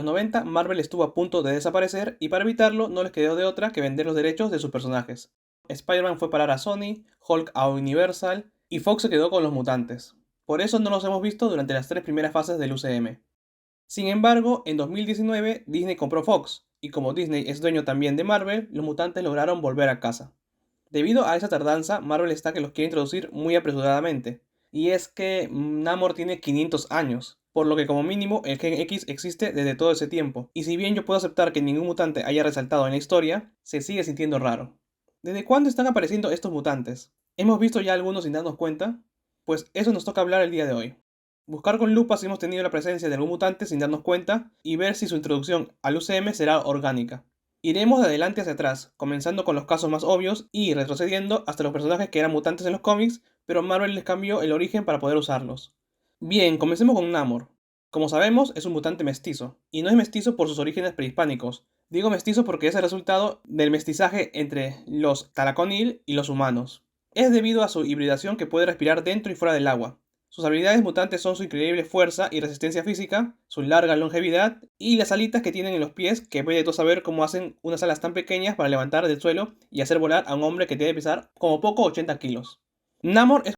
90, Marvel estuvo a punto de desaparecer y para evitarlo no les quedó de otra que vender los derechos de sus personajes. Spider-Man fue parar a Sony, Hulk a Universal y Fox se quedó con los mutantes. Por eso no los hemos visto durante las 3 primeras fases del UCM. Sin embargo, en 2019 Disney compró Fox, y como Disney es dueño también de Marvel, los mutantes lograron volver a casa. Debido a esa tardanza, Marvel está que los quiere introducir muy apresuradamente. Y es que Namor tiene 500 años, por lo que como mínimo el Gen X existe desde todo ese tiempo. Y si bien yo puedo aceptar que ningún mutante haya resaltado en la historia, se sigue sintiendo raro. ¿Desde cuándo están apareciendo estos mutantes? ¿Hemos visto ya algunos sin darnos cuenta? Pues eso nos toca hablar el día de hoy. Buscar con lupa si hemos tenido la presencia de algún mutante sin darnos cuenta y ver si su introducción al UCM será orgánica. Iremos de adelante hacia atrás, comenzando con los casos más obvios y retrocediendo hasta los personajes que eran mutantes en los cómics, pero Marvel les cambió el origen para poder usarlos. Bien, comencemos con Namor. Como sabemos, es un mutante mestizo, y no es mestizo por sus orígenes prehispánicos. Digo mestizo porque es el resultado del mestizaje entre los Talaconil y los humanos. Es debido a su hibridación que puede respirar dentro y fuera del agua. Sus habilidades mutantes son su increíble fuerza y resistencia física, su larga longevidad y las alitas que tienen en los pies, que voy a saber cómo hacen unas alas tan pequeñas para levantar del suelo y hacer volar a un hombre que debe pesar como poco 80 kilos. Namor es la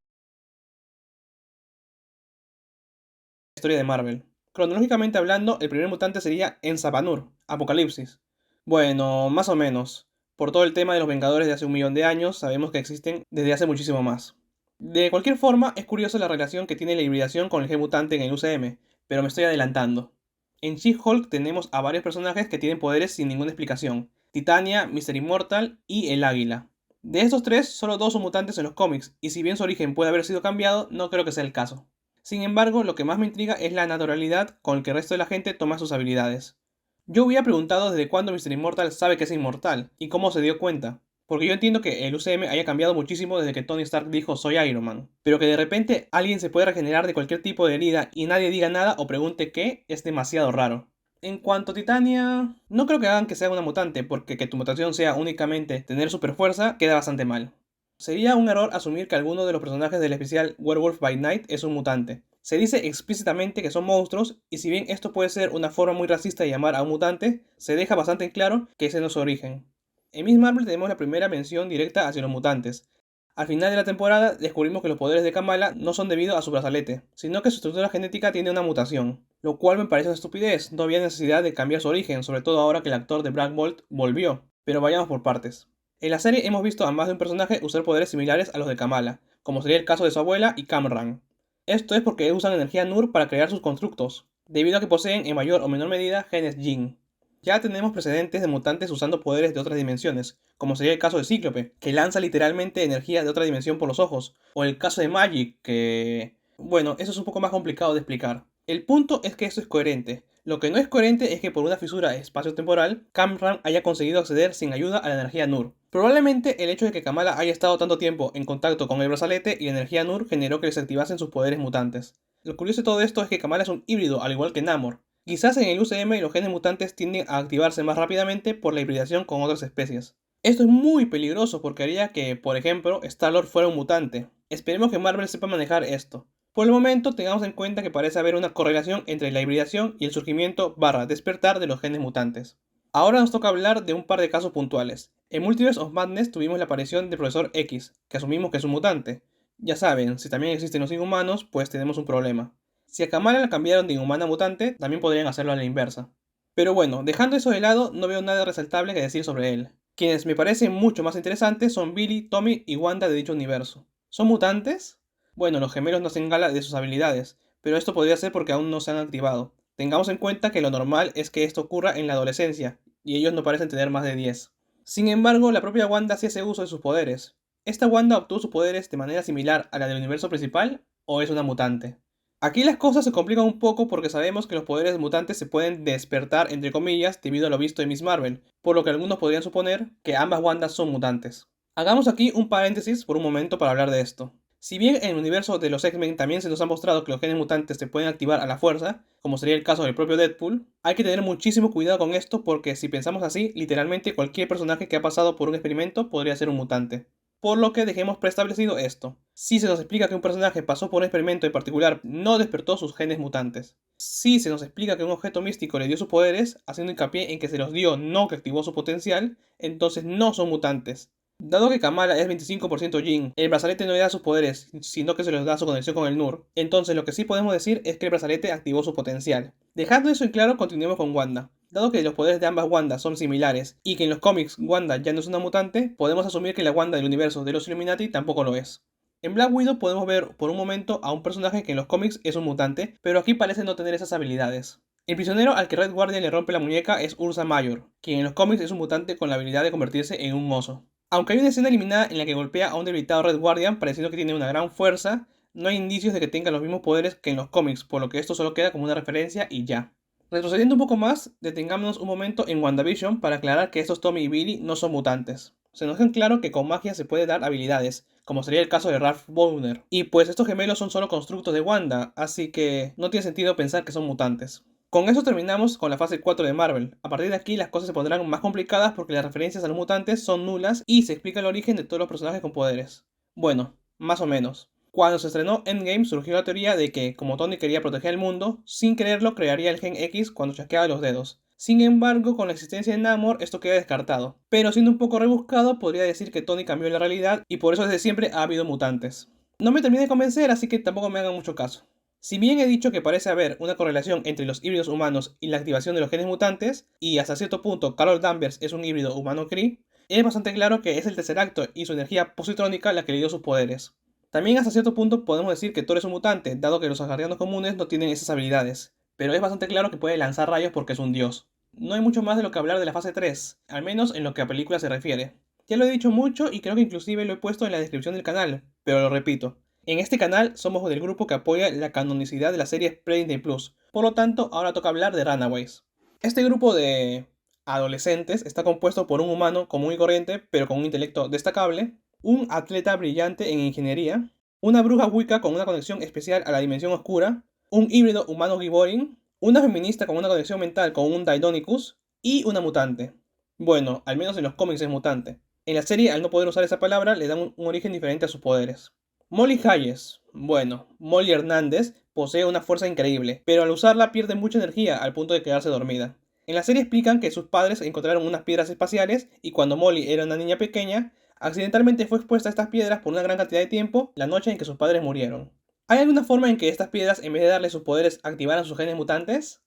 historia de Marvel. Cronológicamente hablando, el primer mutante sería Ensabanur, Apocalipsis. Bueno, más o menos. Por todo el tema de los Vengadores de hace 1 millón de años, sabemos que existen desde hace muchísimo más. De cualquier forma, es curiosa la relación que tiene la hibridación con el Gen Mutante en el UCM, pero me estoy adelantando. En She-Hulk tenemos a varios personajes que tienen poderes sin ninguna explicación: Titania, Mr. Immortal y el Águila. De estos tres, solo dos son mutantes en los cómics, y si bien su origen puede haber sido cambiado, no creo que sea el caso. Sin embargo, lo que más me intriga es la naturalidad con que el resto de la gente toma sus habilidades. Yo hubiera preguntado desde cuándo Mr. Immortal sabe que es inmortal, y cómo se dio cuenta. Porque yo entiendo que el UCM haya cambiado muchísimo desde que Tony Stark dijo soy Iron Man. Pero que de repente alguien se puede regenerar de cualquier tipo de herida y nadie diga nada o pregunte qué, es demasiado raro. En cuanto a Titania, no creo que hagan que sea una mutante, porque que tu mutación sea únicamente tener super fuerza queda bastante mal. Sería un error asumir que alguno de los personajes del especial Werewolf by Night es un mutante. Se dice explícitamente que son monstruos, y si bien esto puede ser una forma muy racista de llamar a un mutante, se deja bastante en claro que ese no es su origen. En Miss Marvel tenemos la primera mención directa hacia los mutantes. Al final de la temporada descubrimos que los poderes de Kamala no son debido a su brazalete, sino que su estructura genética tiene una mutación, lo cual me parece una estupidez. No había necesidad de cambiar su origen, sobre todo ahora que el actor de Black Bolt volvió, pero vayamos por partes. En la serie hemos visto a más de un personaje usar poderes similares a los de Kamala, como sería el caso de su abuela y Kamran. Esto es porque usan energía Nur para crear sus constructos, debido a que poseen en mayor o menor medida genes Jin. Ya tenemos precedentes de mutantes usando poderes de otras dimensiones, como sería el caso de Cíclope, que lanza literalmente energía de otra dimensión por los ojos, o el caso de Magic, que... bueno, eso es un poco más complicado de explicar. El punto es que esto es coherente. Lo que no es coherente es que por una fisura espacio-temporal, Kamran haya conseguido acceder sin ayuda a la energía Nur. Probablemente el hecho de que Kamala haya estado tanto tiempo en contacto con el brazalete y la energía Nur generó que les activasen sus poderes mutantes. Lo curioso de todo esto es que Kamala es un híbrido, al igual que Namor. Quizás en el UCM los genes mutantes tienden a activarse más rápidamente por la hibridación con otras especies. Esto es muy peligroso porque haría que, por ejemplo, Star-Lord fuera un mutante. Esperemos que Marvel sepa manejar esto. Por el momento, tengamos en cuenta que parece haber una correlación entre la hibridación y el surgimiento / despertar de los genes mutantes. Ahora nos toca hablar de un par de casos puntuales. En Multiverse of Madness tuvimos la aparición del Profesor X, que asumimos que es un mutante. Ya saben, si también existen los inhumanos, pues tenemos un problema. Si a Kamala la cambiaron de inhumana a mutante, también podrían hacerlo a la inversa. Pero bueno, dejando eso de lado, no veo nada resaltable que decir sobre él. Quienes me parecen mucho más interesantes son Billy, Tommy y Wanda de dicho universo. ¿Son mutantes? Bueno, los gemelos no hacen gala de sus habilidades, pero esto podría ser porque aún no se han activado. Tengamos en cuenta que lo normal es que esto ocurra en la adolescencia, y ellos no parecen tener más de 10. Sin embargo, la propia Wanda sí hace uso de sus poderes. ¿Esta Wanda obtuvo sus poderes de manera similar a la del universo principal, o es una mutante? Aquí las cosas se complican un poco porque sabemos que los poderes mutantes se pueden despertar entre comillas debido a lo visto en Miss Marvel, por lo que algunos podrían suponer que ambas Wandas son mutantes. Hagamos aquí un paréntesis por un momento para hablar de esto. Si bien en el universo de los X-Men también se nos ha mostrado que los genes mutantes se pueden activar a la fuerza, como sería el caso del propio Deadpool, hay que tener muchísimo cuidado con esto porque si pensamos así, literalmente cualquier personaje que ha pasado por un experimento podría ser un mutante. Por lo que dejemos preestablecido esto. Si se nos explica que un personaje pasó por un experimento en particular, no despertó sus genes mutantes. Sí se nos explica que un objeto místico le dio sus poderes, haciendo hincapié en que se los dio, no que activó su potencial, entonces no son mutantes. Dado que Kamala es 25% Jin, el brazalete no le da sus poderes, sino que se los da su conexión con el Nur. Entonces lo que sí podemos decir es que el brazalete activó su potencial. Dejando eso en claro, continuemos con Wanda. Dado que los poderes de ambas Wanda son similares y que en los cómics Wanda ya no es una mutante, podemos asumir que la Wanda del universo de los Illuminati tampoco lo es. En Black Widow podemos ver por un momento a un personaje que en los cómics es un mutante, pero aquí parece no tener esas habilidades. El prisionero al que Red Guardian le rompe la muñeca es Ursa Major, quien en los cómics es un mutante con la habilidad de convertirse en un oso. Aunque hay una escena eliminada en la que golpea a un debilitado Red Guardian pareciendo que tiene una gran fuerza, no hay indicios de que tenga los mismos poderes que en los cómics, por lo que esto solo queda como una referencia y ya. Retrocediendo un poco más, detengámonos un momento en WandaVision para aclarar que estos Tommy y Billy no son mutantes. Se nos deja claro que con magia se puede dar habilidades, como sería el caso de Ralph Bowner. Y pues estos gemelos son solo constructos de Wanda, así que no tiene sentido pensar que son mutantes. Con eso terminamos con la fase 4 de Marvel. A partir de aquí las cosas se pondrán más complicadas porque las referencias a los mutantes son nulas y se explica el origen de todos los personajes con poderes. Bueno, más o menos. Cuando se estrenó Endgame surgió la teoría de que, como Tony quería proteger el mundo, sin quererlo crearía el gen X cuando chasqueaba los dedos. Sin embargo, con la existencia de Namor esto queda descartado. Pero siendo un poco rebuscado, podría decir que Tony cambió la realidad y por eso desde siempre ha habido mutantes. No me terminé de convencer, así que tampoco me hagan mucho caso. Si bien he dicho que parece haber una correlación entre los híbridos humanos y la activación de los genes mutantes, y hasta cierto punto Carol Danvers es un híbrido humano-Kree, es bastante claro que es el Tesseracto y su energía positrónica la que le dio sus poderes. También hasta cierto punto podemos decir que Thor es un mutante, dado que los asgardianos comunes no tienen esas habilidades, pero es bastante claro que puede lanzar rayos porque es un dios. No hay mucho más de lo que hablar de la fase 3, al menos en lo que a película se refiere. Ya lo he dicho mucho y creo que inclusive lo he puesto en la descripción del canal, pero lo repito. En este canal somos del grupo que apoya la canonicidad de la serie Play Disney Plus, por lo tanto ahora toca hablar de Runaways. Este grupo de adolescentes está compuesto por un humano común y corriente, pero con un intelecto destacable, un atleta brillante en ingeniería, una bruja wicca con una conexión especial a la dimensión oscura, un híbrido humano Giborin, una feminista con una conexión mental con un Deinonychus y una mutante. Bueno, al menos en los cómics es mutante. En la serie, al no poder usar esa palabra, le dan un origen diferente a sus poderes. Molly Hayes. Bueno, Molly Hernández posee una fuerza increíble, pero al usarla pierde mucha energía al punto de quedarse dormida. En la serie explican que sus padres encontraron unas piedras espaciales y cuando Molly era una niña pequeña, accidentalmente fue expuesta a estas piedras por una gran cantidad de tiempo la noche en que sus padres murieron. ¿Hay alguna forma en que estas piedras, en vez de darle sus poderes, activaran sus genes mutantes?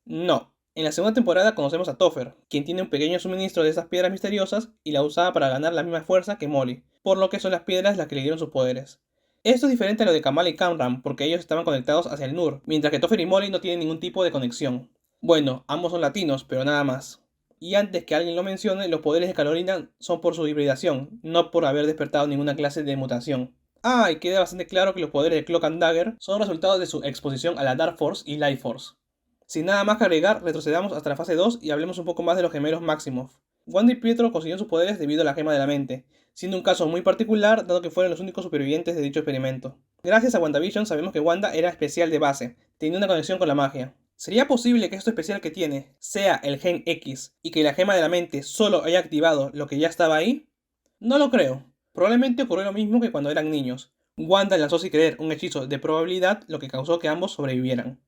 No. En la segunda temporada conocemos a Topher, quien tiene un pequeño suministro de esas piedras misteriosas y la usaba para ganar la misma fuerza que Molly, por lo que son las piedras las que le dieron sus poderes. Esto es diferente a lo de Kamala y Kamran, porque ellos estaban conectados hacia el Nur, mientras que Topher y Molly no tienen ningún tipo de conexión. Bueno, ambos son latinos, pero nada más. Y antes que alguien lo mencione, los poderes de Carolina son por su hibridación, no por haber despertado ninguna clase de mutación. Ah, y queda bastante claro que los poderes de Cloak and Dagger son resultado de su exposición a la Dark Force y Life Force. Sin nada más que agregar, retrocedamos hasta la fase 2 y hablemos un poco más de los gemelos Maximoff. Wanda y Pietro consiguieron sus poderes debido a la gema de la mente, siendo un caso muy particular dado que fueron los únicos supervivientes de dicho experimento. Gracias a WandaVision sabemos que Wanda era especial de base, tenía una conexión con la magia. ¿Sería posible que esto especial que tiene sea el gen X y que la gema de la mente solo haya activado lo que ya estaba ahí? No lo creo. Probablemente ocurrió lo mismo que cuando eran niños. Wanda lanzó sin querer un hechizo de probabilidad, lo que causó que ambos sobrevivieran.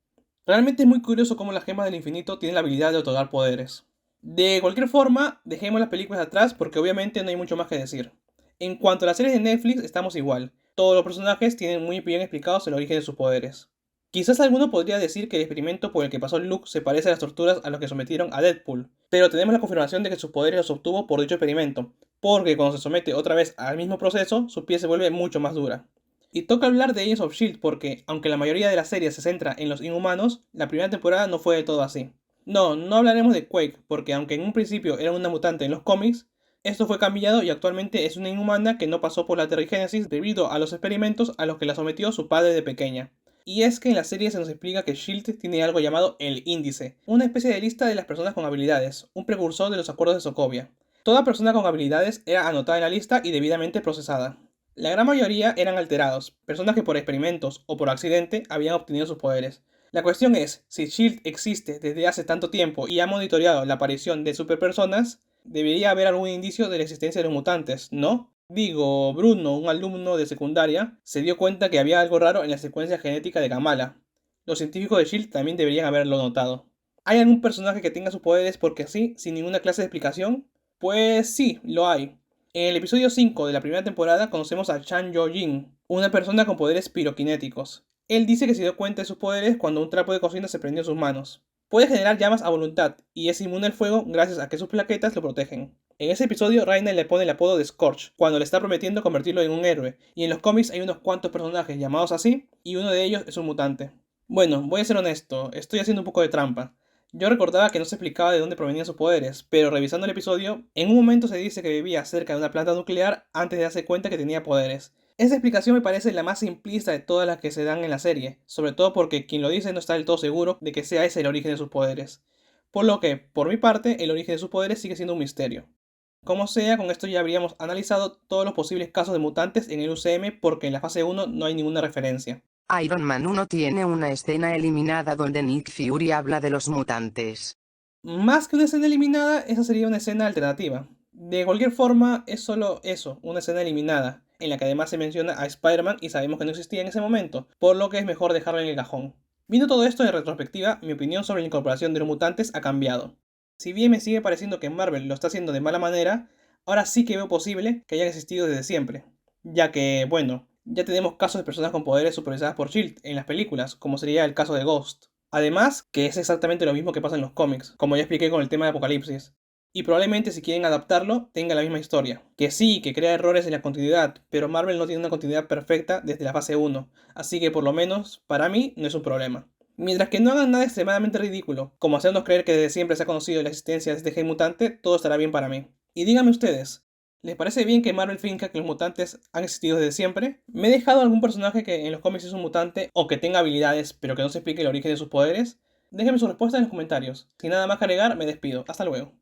Realmente es muy curioso cómo las gemas del infinito tienen la habilidad de otorgar poderes. De cualquier forma, dejemos las películas atrás porque obviamente no hay mucho más que decir. En cuanto a las series de Netflix, estamos igual. Todos los personajes tienen muy bien explicados el origen de sus poderes. Quizás alguno podría decir que el experimento por el que pasó Luke se parece a las torturas a las que sometieron a Deadpool, pero tenemos la confirmación de que sus poderes los obtuvo por dicho experimento, porque cuando se somete otra vez al mismo proceso, su piel se vuelve mucho más dura. Y toca hablar de Agents of S.H.I.E.L.D. porque, aunque la mayoría de la serie se centra en los inhumanos, la primera temporada no fue de todo así. No, no hablaremos de Quake, porque aunque en un principio era una mutante en los cómics, esto fue cambiado y actualmente es una inhumana que no pasó por la terrigénesis debido a los experimentos a los que la sometió su padre de pequeña. Y es que en la serie se nos explica que S.H.I.E.L.D. tiene algo llamado el Índice, una especie de lista de las personas con habilidades, un precursor de los acuerdos de Sokovia. Toda persona con habilidades era anotada en la lista y debidamente procesada. La gran mayoría eran alterados, personas que por experimentos o por accidente habían obtenido sus poderes. La cuestión es, si S.H.I.E.L.D. existe desde hace tanto tiempo y ha monitoreado la aparición de superpersonas, debería haber algún indicio de la existencia de los mutantes, ¿no? Digo, Bruno, un alumno de secundaria, se dio cuenta que había algo raro en la secuencia genética de Kamala. Los científicos de SHIELD también deberían haberlo notado. ¿Hay algún personaje que tenga sus poderes porque sí, sin ninguna clase de explicación? Pues sí, lo hay. En el episodio 5 de la primera temporada conocemos a Chan Yo-jin, una persona con poderes piroquinéticos. Él dice que se dio cuenta de sus poderes cuando un trapo de cocina se prendió en sus manos. Puede generar llamas a voluntad y es inmune al fuego gracias a que sus plaquetas lo protegen. En ese episodio, Raina le pone el apodo de Scorch, cuando le está prometiendo convertirlo en un héroe, y en los cómics hay unos cuantos personajes llamados así, y uno de ellos es un mutante. Bueno, voy a ser honesto, estoy haciendo un poco de trampa. Yo recordaba que no se explicaba de dónde provenían sus poderes, pero revisando el episodio, en un momento se dice que vivía cerca de una planta nuclear antes de darse cuenta que tenía poderes. Esa explicación me parece la más simplista de todas las que se dan en la serie, sobre todo porque quien lo dice no está del todo seguro de que sea ese el origen de sus poderes. Por lo que, por mi parte, el origen de sus poderes sigue siendo un misterio. Como sea, con esto ya habríamos analizado todos los posibles casos de mutantes en el UCM porque en la fase 1 no hay ninguna referencia. Iron Man 1 tiene una escena eliminada donde Nick Fury habla de los mutantes. Más que una escena eliminada, esa sería una escena alternativa. De cualquier forma, es solo eso, una escena eliminada, en la que además se menciona a Spider-Man y sabemos que no existía en ese momento, por lo que es mejor dejarlo en el cajón. Viendo todo esto en retrospectiva, mi opinión sobre la incorporación de los mutantes ha cambiado. Si bien me sigue pareciendo que Marvel lo está haciendo de mala manera, ahora sí que veo posible que hayan existido desde siempre. Ya que, bueno, ya tenemos casos de personas con poderes supervisadas por SHIELD en las películas, como sería el caso de Ghost. Además, que es exactamente lo mismo que pasa en los cómics, como ya expliqué con el tema de Apocalipsis. Y probablemente si quieren adaptarlo, tenga la misma historia. Que sí, que crea errores en la continuidad, pero Marvel no tiene una continuidad perfecta desde la fase 1, así que por lo menos, para mí, no es un problema. Mientras que no hagan nada extremadamente ridículo, como hacernos creer que desde siempre se ha conocido la existencia de este gen mutante, todo estará bien para mí. Y díganme ustedes, ¿les parece bien que Marvel finca que los mutantes han existido desde siempre? ¿Me he dejado algún personaje que en los cómics es un mutante o que tenga habilidades pero que no se explique el origen de sus poderes? Déjenme su respuesta en los comentarios. Sin nada más que agregar, me despido. Hasta luego.